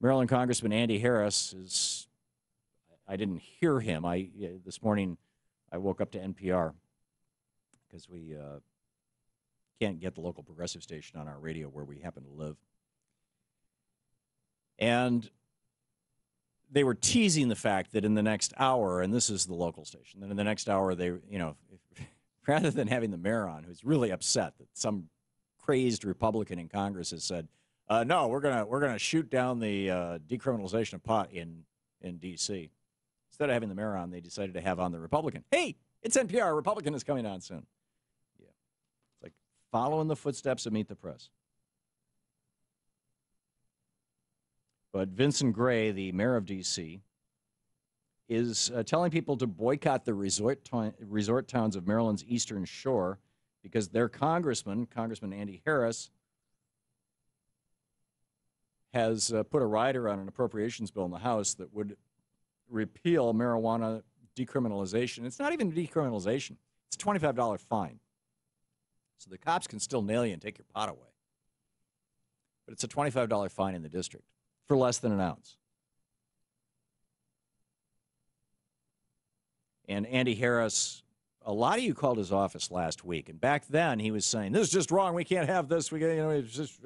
Maryland Congressman Andy Harris is, I didn't hear him. This morning I woke up to NPR because we can't get the local progressive station on our radio where we happen to live. And they were teasing the fact that in the next hour, and this is the local station, that in the next hour they, rather than having the mayor on, who's really upset that some crazed Republican in Congress has said, no, we're gonna shoot down the decriminalization of pot in D.C. Instead of having the mayor on, they decided to have on the Republican. Hey, it's NPR. Republican is coming on soon. Yeah, it's like following the footsteps of Meet the Press. But Vincent Gray, the mayor of D.C., is telling people to boycott the resort towns of Maryland's Eastern Shore because their Congressman Andy Harris, has put a rider on an appropriations bill in the House that would repeal marijuana decriminalization. It's not even decriminalization. It's a $25 fine. So the cops can still nail you and take your pot away. But it's a $25 fine in the district for less than an ounce. And Andy Harris, a lot of you called his office last week, and back then he was saying, this is just wrong, we can't have this, it's just...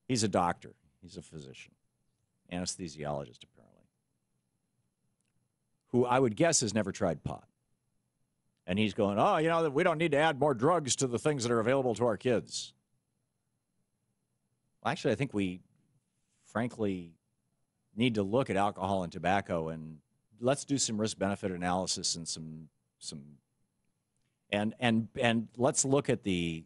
He's a doctor. He's a physician, anesthesiologist, apparently, who I would guess has never tried pot. And he's going, we don't need to add more drugs to the things that are available to our kids. Well, actually, I think we, frankly, need to look at alcohol and tobacco, and let's do some risk-benefit analysis and and let's look at the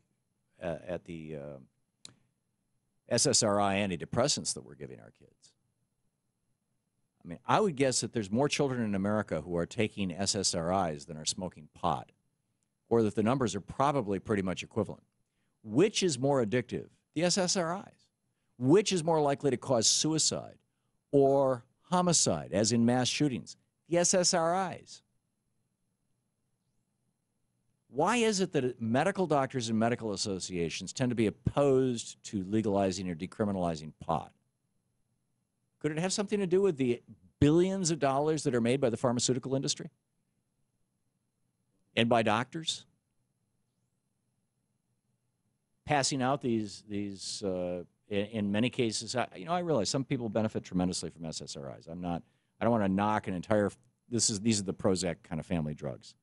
SSRI antidepressants that we're giving our kids. I mean, I would guess that there's more children in America who are taking SSRIs than are smoking pot, or that the numbers are probably pretty much equivalent. Which is more addictive? The SSRIs. Which is more likely to cause suicide or homicide, as in mass shootings? The SSRIs. Why is it that medical doctors and medical associations tend to be opposed to legalizing or decriminalizing pot? Could it have something to do with the billions of dollars that are made by the pharmaceutical industry and by doctors? Passing out these in many cases, I realize some people benefit tremendously from SSRIs. I don't want to knock an entire, these are the Prozac kind of family drugs.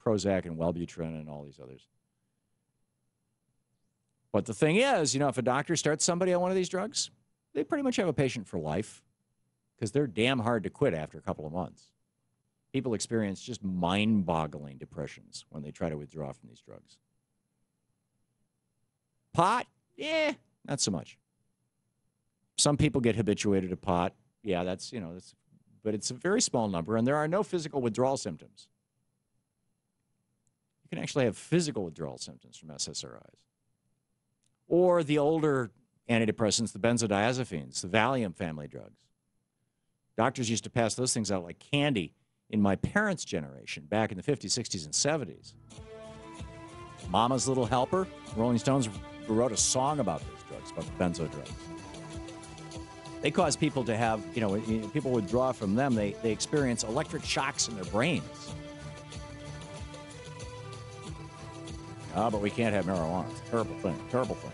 Prozac and Wellbutrin and all these others. But the thing is, if a doctor starts somebody on one of these drugs, they pretty much have a patient for life because they're damn hard to quit after a couple of months. People experience just mind-boggling depressions when they try to withdraw from these drugs. Pot? Not so much. Some people get habituated to pot. Yeah, but it's a very small number, and there are no physical withdrawal symptoms. You can actually have physical withdrawal symptoms from SSRIs. Or the older antidepressants, the benzodiazepines, the Valium family drugs. Doctors used to pass those things out like candy in my parents' generation back in the 50s, 60s, and 70s. Mama's Little Helper, Rolling Stones wrote a song about those drugs, about the benzo drugs. They cause people to have, when people withdraw from them, they experience electric shocks in their brains. But we can't have marijuana. It's a terrible thing, terrible thing.